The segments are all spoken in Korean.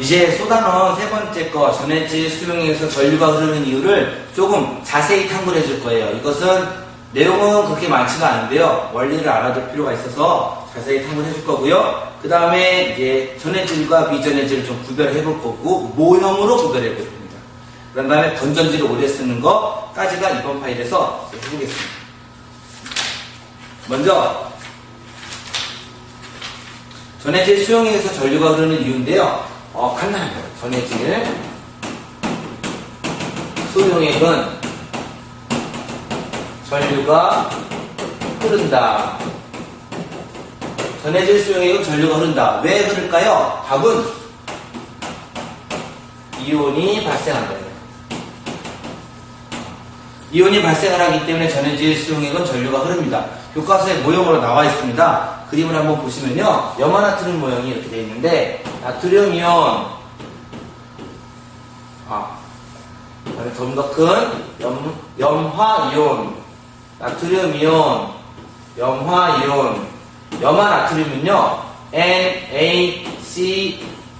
이제 쏟아놓은 세 번째 거 전해질 수용액에서 전류가 흐르는 이유를 조금 자세히 탐구를 해줄 거예요. 이것은 내용은 그렇게 많지가 않은데요. 원리를 알아둘 필요가 있어서 자세히 탐구를 해줄 거고요. 그 다음에 이제 전해질과 비전해질을 좀 구별해 볼 거고 모형으로 구별해 볼 겁니다. 그 다음에 건전지를 오래 쓰는 거까지가 이번 파일에서 해보겠습니다. 먼저 전해질 수용액에서 전류가 흐르는 이유인데요. 간단해요. 전해질 수용액은 전류가 흐른다. 전해질 수용액은 전류가 흐른다. 왜 흐를까요? 답은 이온이 발생한다. 이온이 발생을 하기 때문에 전해질 수용액은 전류가 흐릅니다. 교과서에 모형으로 나와 있습니다. 그림을 한번 보시면요. 염화나트륨 모형이 이렇게 되어 있는데 나트륨 이온 좀 더 큰 염화이온 나트륨 이온 염화이온 염화나트륨은요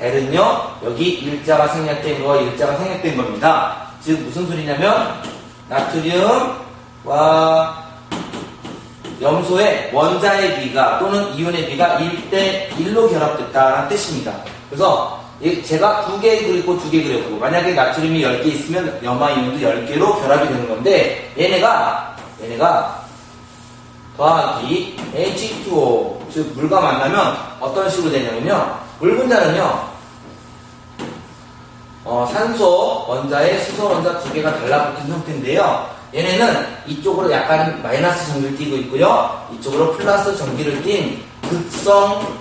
NaCl은요 여기 일자가 생략된 거 일자가 생략된 겁니다. 즉 무슨 소리냐면 나트륨과 염소의 원자의 비가 또는 이온의 비가 1대1로 결합됐다는 뜻입니다. 그래서 제가 2개 그리고 2개 그렸고 만약에 나트륨이 10개 있으면 염화이온도 10개로 결합이 되는 건데 얘네가 더하기 H2O 즉 물과 만나면 어떤 식으로 되냐면요. 물 분자는요 산소 원자에 수소 원자 2개가 달라붙은 형태인데요. 얘네는 이쪽으로 약간 마이너스 전기를 띠고 있고요. 이쪽으로 플러스 전기를 띤 극성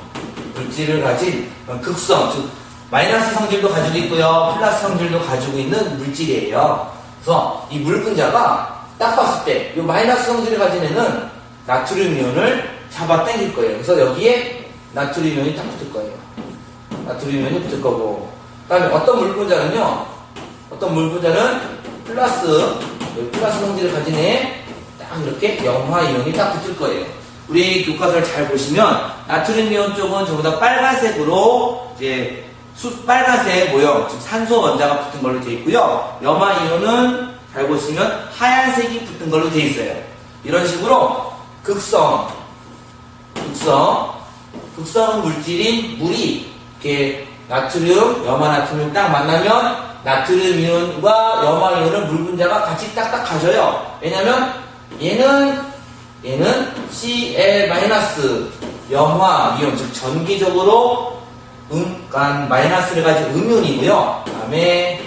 물질을 가진 극성, 즉 마이너스 성질도 가지고 있고요. 플러스 성질도 가지고 있는 물질이에요. 그래서 이 물 분자가 딱 봤을 때 이 마이너스 성질을 가진 애는 나트륨 이온을 잡아 당길 거예요. 그래서 여기에 나트륨 이온이 딱 붙을 거예요. 나트륨 이온이 붙을 거고 그 다음에 어떤 물 분자는요. 어떤 물 분자는 플러스 성질을 가진 애 딱 이렇게 염화이온이 딱 붙을 거예요. 우리 교과서를 잘 보시면 나트륨 이온 쪽은 전부 다 빨간색으로 이제 빨간색 모형, 즉 산소 원자가 붙은 걸로 되어 있고요. 염화이온은 잘 보시면 하얀색이 붙은 걸로 되어 있어요. 이런 식으로 극성 물질인 물이 이렇게 나트륨, 염화나트륨 딱 만나면 나트륨 이온과 염화이온은 물 분자가 같이 딱딱 가져요. 왜냐면 얘는 Cl- 염화이온, 즉 전기적으로 마이너스를 가진 음이온이고요. 그 다음에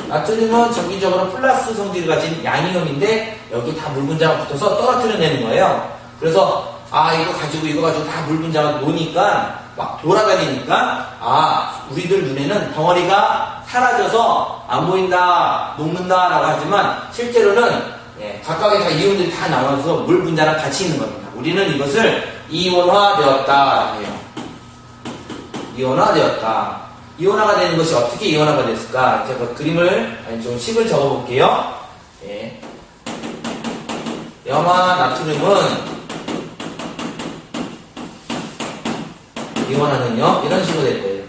나트륨은 전기적으로 플러스 성질을 가진 양이온인데 여기 다 물 분자가 붙어서 떨어뜨려내는 거예요. 그래서 이거 가지고 다 물 분자가 노니까 막 돌아다니니까 우리들 눈에는 덩어리가 사라져서 안 보인다, 녹는다 라고 하지만 실제로는 각각의 다 이온들이 다 나와서 물 분자랑 같이 있는 겁니다. 우리는 이것을 이온화되었다 해요. 이온화되었다. 이온화가 되는 것이 어떻게 이온화가 됐을까? 제가 그림을 좀 식을 적어 볼게요. 염화나트륨은 이온화는요 이런 식으로 될 거예요.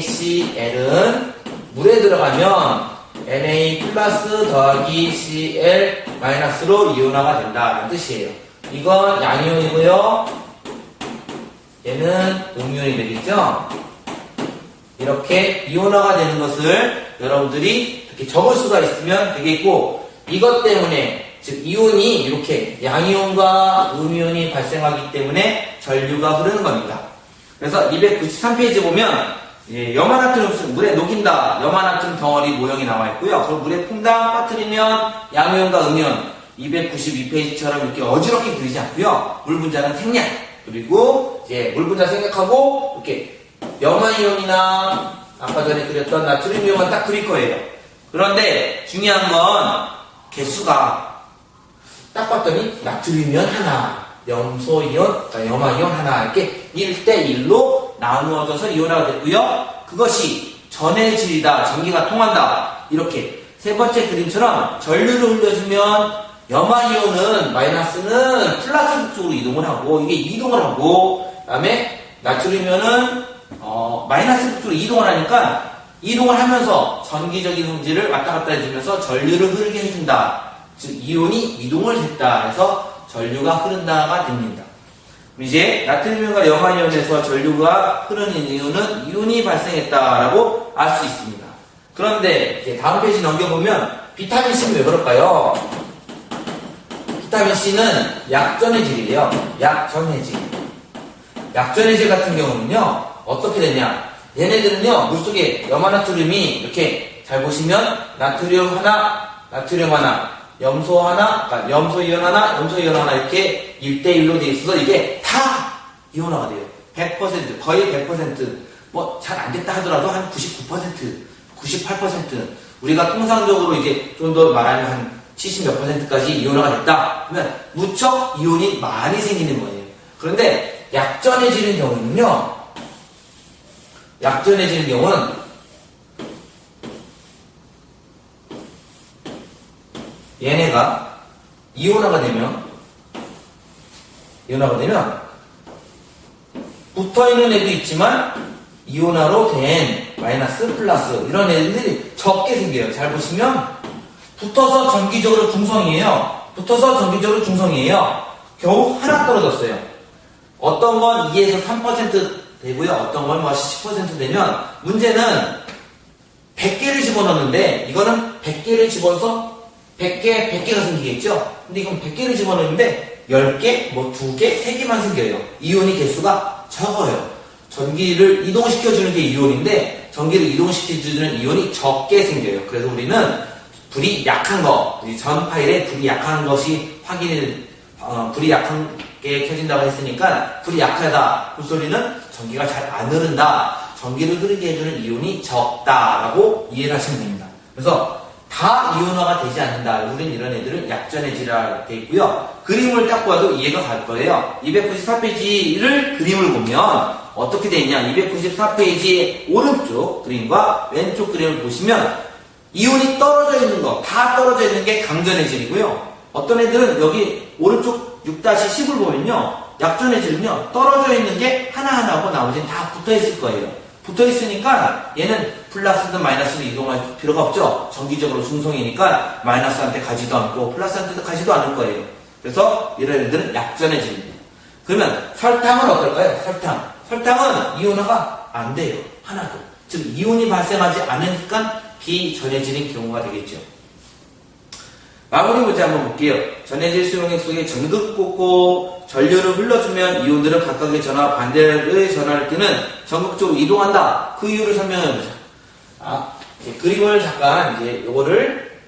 NaCl은 물에 들어가면 Na 플러스 더하기 Cl 마이너스로 이온화가 된다는 뜻이에요. 이건 양이온이고요. 얘는 음이온이 되겠죠? 이렇게 이온화가 되는 것을 여러분들이 이렇게 적을 수가 있으면 되겠고 이것 때문에 즉 이온이 이렇게 양이온과 음이온이 발생하기 때문에 전류가 흐르는 겁니다. 그래서 293페이지 보면 염화나트륨 물에 녹인다. 염화나트륨 덩어리 모형이 나와 있고요. 그걸 물에 퐁당 빠뜨리면 양이온과 음이온 292페이지처럼 이렇게 어지럽게 그리지 않고요. 물 분자는 생략. 그리고 이제 물 분자 생략하고 이렇게 염화이온이나 아까 전에 그렸던 나트륨 이온만 딱 그릴 거예요. 그런데 중요한 건 개수가 딱 봤더니 나트륨 이온 하나, 염소 이온, 염화이온 하나 이렇게 1대1로 나누어져서 이온화가 됐고요. 그것이 전해질이다. 전기가 통한다. 이렇게 세 번째 그림처럼 전류를 흘려주면 염화이온은 마이너스는 플러스 쪽으로 이동을 하고 이게 이동을 하고 그 다음에 나트륨 이온은 마이너스 루트로 이동을 하니까 이동을 하면서 전기적인 성질을 왔다 갔다 해주면서 전류를 흐르게 해준다. 즉 이온이 이동을 했다 해서 전류가 흐른다가 됩니다. 이제 나트륨과 염화이온에서 전류가 흐르는 이유는 이온이 발생했다라고 알 수 있습니다. 그런데 이제 다음 페이지 넘겨보면 비타민 C는 왜 그럴까요? 비타민 C는 약전의 질이에요. 약전의 질. 약전의 질 같은 경우는요, 어떻게 되냐? 얘네들은요, 물속에 염화나트륨이 이렇게 잘 보시면 나트륨 하나, 염소 하나, 그러니까 염소이온 하나, 염소이온 하나 이렇게 1대1로 되어 있어서 이게 다 이온화가 돼요. 100%, 거의 100%, 뭐 잘 안 됐다 하더라도 한 99%, 98%, 우리가 통상적으로 이제 좀 더 말하면 한 70 몇 %까지 이온화가 됐다 그러면 무척 이온이 많이 생기는 거예요. 그런데 약전해지는 경우는요, 약전해지는 경우는 얘네가 이온화가 되면 붙어있는 애도 있지만 이온화로 된 마이너스 플러스 이런 애들이 적게 생겨요. 잘 보시면 붙어서 전기적으로 중성이에요. 겨우 하나 떨어졌어요. 어떤 건 2에서 3% 되고요. 어떤 건 10% 되면 문제는 100개를 집어넣는데 이거는 100개를 집어서 100개가 생기겠죠? 근데 이건 100개를 집어넣는데 10개, 2개, 3개만 생겨요. 이온이 개수가 적어요. 전기를 이동시켜주는 게 이온인데 전기를 이동시켜주는 이온이 적게 생겨요. 그래서 우리는 불이 약한 거, 우리 전 파일에 불이 약한 것이 불이 약하게 켜진다고 했으니까 불이 약하다. 그 소리는 전기가 잘 안 흐른다. 전기를 흐르게 해주는 이온이 적다라고 이해를 하시면 됩니다. 그래서 다 이온화가 되지 않는다. 우리는 이런 애들은 약전해지라 되어 있고요. 그림을 딱 봐도 이해가 갈 거예요. 294페이지를 그림을 보면 어떻게 되어 있냐. 294페이지 오른쪽 그림과 왼쪽 그림을 보시면 이온이 떨어져 있는 거, 다 떨어져 있는 게 강전해질이고요. 어떤 애들은 여기 오른쪽 6-10을 보면요, 약전해질은요, 떨어져 있는 게 하나하나고 나머지는 다 붙어 있을 거예요. 붙어 있으니까 얘는 플러스든 마이너스든 이동할 필요가 없죠. 전기적으로 중성이니까 마이너스한테 가지도 않고 플러스한테도 가지도 않을 거예요. 그래서 이런 애들은 약전해집니다. 그러면 설탕은 어떨까요? 설탕은 이온화가 안 돼요. 하나도. 즉 이온이 발생하지 않으니까 비전해지는 경우가 되겠죠. 마무리 문제 한번 볼게요. 전해질 수용액 속에 전극 꽂고 전류를 흘러주면 이온들은 각각의 전화 반대의 전하를 띠는 전극적으로 이동한다. 그 이유를 설명해보자. 이제 그림을 잠깐 이제 요거를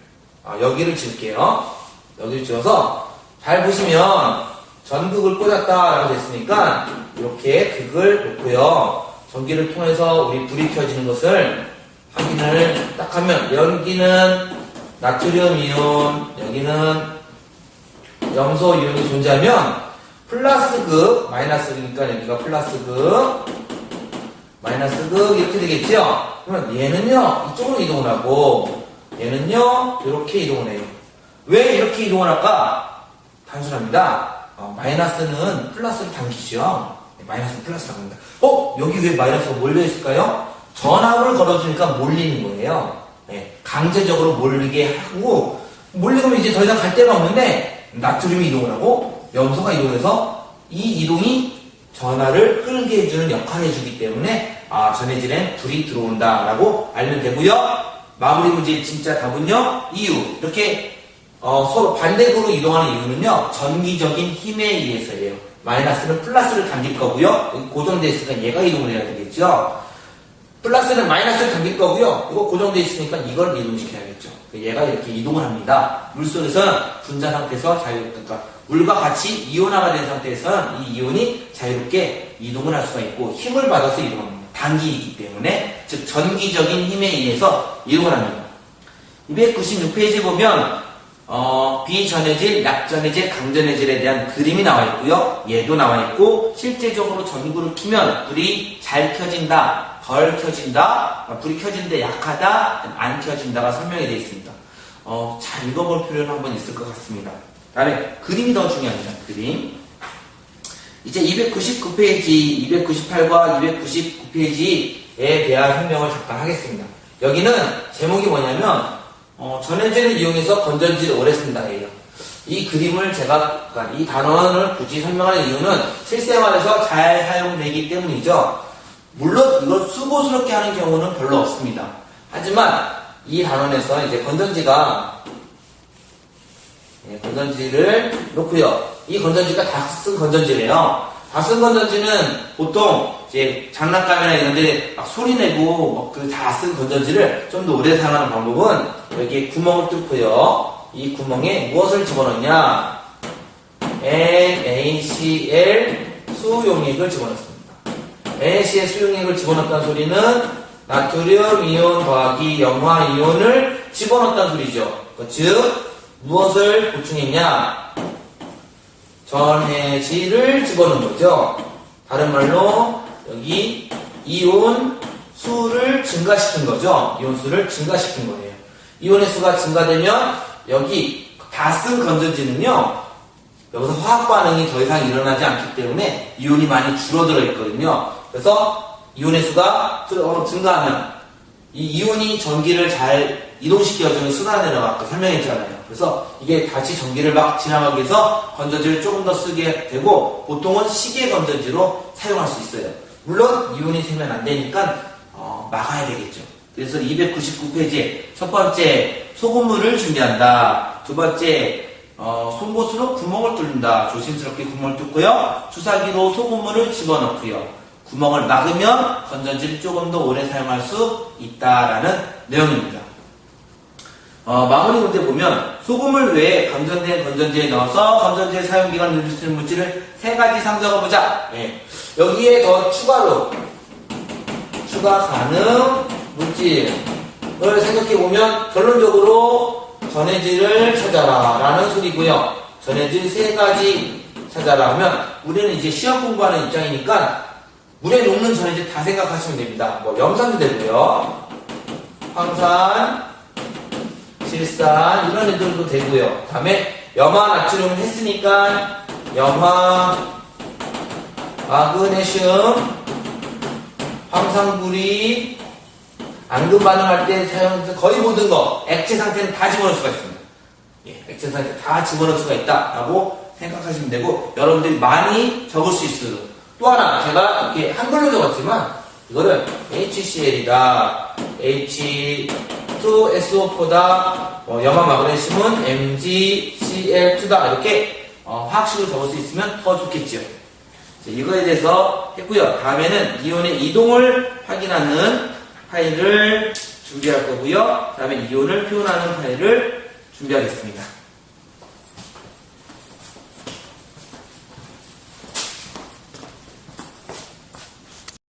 여기를 지을게요. 여기를 지어서 잘 보시면 전극을 꽂았다라고 됐으니까 이렇게 극을 놓고요. 전기를 통해서 우리 불이 켜지는 것을 확인을 딱 하면 여기는 나트륨 이온, 여기는 염소 이온이 존재하면 플러스극, 마이너스극이니까 여기가 플러스극, 마이너스극 이렇게 되겠죠? 그러면 얘는요 이쪽으로 이동을 하고 얘는요 이렇게 이동을 해요. 왜 이렇게 이동을 할까? 단순합니다. 마이너스는 플러스를 당기죠. 마이너스는 플러스를 당긴다. 여기 왜 마이너스가 몰려있을까요? 전압을 걸어주니까 몰리는 거예요. 네, 강제적으로 몰리게 하고, 몰리면 이제 더 이상 갈 데가 없는데 나트륨이 이동을 하고 염소가 이동해서 이 이동이 전하를 흐르게 해주는 역할을 해주기 때문에 전해질엔 불이 들어온다라고 알면 되고요. 마무리 문제 진짜 답은요, 이유. 이렇게 서로 반대구로 이동하는 이유는요, 전기적인 힘에 의해서예요. 마이너스는 플러스를 당길 거고요. 여기 고정되어 있으니까 얘가 이동을 해야 되겠죠. 플러스는 마이너스를 당길 거고요. 이거 고정되어 있으니까 이걸 이동시켜야겠죠. 얘가 이렇게 이동을 합니다. 물속에서는 분자 상태에서 그러니까 물과 같이 이온화가 된 상태에서는 이 이온이 자유롭게 이동을 할 수가 있고 힘을 받아서 이동합니다. 단기이기 때문에, 즉 전기적인 힘에 의해서 이동을 합니다. 296페이지 보면 비전해질, 약전해질, 강전해질에 대한 그림이 나와 있고요. 얘도 나와 있고 실제적으로 전구를 켜면 불이 잘 켜진다, 덜 켜진다, 불이 켜진데 약하다, 안 켜진다가 설명이 되어 있습니다. 잘 읽어볼 필요는 한번 있을 것 같습니다. 다음에 그림이 더 중요합니다. 그림. 이제 299페이지, 298과 299페이지 대한 설명을 잠깐 하겠습니다. 여기는 제목이 뭐냐면 전해질을 이용해서 건전지를 오래 쓴다예요. 이 그림을 그러니까 이 단원을 굳이 설명하는 이유는 실생활에서 잘 사용되기 때문이죠. 물론 이걸 수고스럽게 하는 경우는 별로 없습니다. 하지만 이 단원에서 이제 건전지를 놓고요. 이 건전지가 다 쓴 건전지래요. 다 쓴 건전지는 보통 이제 장난감이나 이런 데 막 소리 내고 그 다 쓴 건전지를 좀 더 오래 사용하는 방법은 여기에 구멍을 뚫고요. 이 구멍에 무엇을 집어넣냐? NaCl 수용액을 집어넣습니다. NaCl 수용액을 집어넣었다는 소리는 나트륨 이온 더하기 염화 이온을 집어넣었다는 소리죠. 즉 무엇을 보충했냐? 전해질을 집어넣은 거죠. 다른 말로 여기 이온 수를 증가시킨 거죠. 이온 수를 증가시킨 거예요. 이온의 수가 증가되면 여기 다 쓴 건전지는요, 여기서 화학 반응이 더 이상 일어나지 않기 때문에 이온이 많이 줄어들어 있거든요. 그래서 이온의 수가 증가하면 이 이온이 전기를 잘 이동시켜주는 순환에다가 아까 설명했잖아요. 그래서 이게 다시 전기를 막 지나가기 위해서 건전지를 조금 더 쓰게 되고, 보통은 시계 건전지로 사용할 수 있어요. 물론 이온이 새면 안 되니까 막아야 되겠죠. 그래서 299페이지에 첫 번째 소금물을 준비한다. 두 번째 송곳으로 구멍을 뚫는다. 조심스럽게 구멍을 뚫고요. 주사기로 소금물을 집어넣고요. 구멍을 막으면 건전지를 조금 더 오래 사용할 수 있다라는 내용입니다. 마무리 문제 보면 소금을 외에 건전된 건전지에 넣어서 건전지의 사용기간을 늘릴 수 있는 물질을 3가지 상정해보자. 여기에 더 추가 가능 물질을 생각해보면 결론적으로 전해질을 찾아라 라는 소리고요. 전해질 3가지 찾아라 하면 우리는 이제 시험 공부하는 입장이니까 물에 녹는 전해질 다 생각하시면 됩니다. 염산도 되고요. 황산, 질산 이런 애들도 되고요. 다음에 염화 나트륨을 했으니까 염화, 마그네슘, 황산구리, 앙금 반응할 때 사용하는 거의 모든 거 액체 상태는 다 집어넣을 수가 있습니다. 액체 상태 다 집어넣을 수가 있다라고 생각하시면 되고, 여러분들이 많이 적을 수 있어요. 또 하나 제가 이렇게 한글로 적었지만 이거를 HCl이다, H2SO4다, 염화 마그네슘은 MgCl2다 이렇게 화학식으로 적을 수 있으면 더 좋겠죠. 이거에 대해서 했고요. 다음에는 이온의 이동을 확인하는 파일을 준비할 거고요. 다음에 이온을 표현하는 파일을 준비하겠습니다.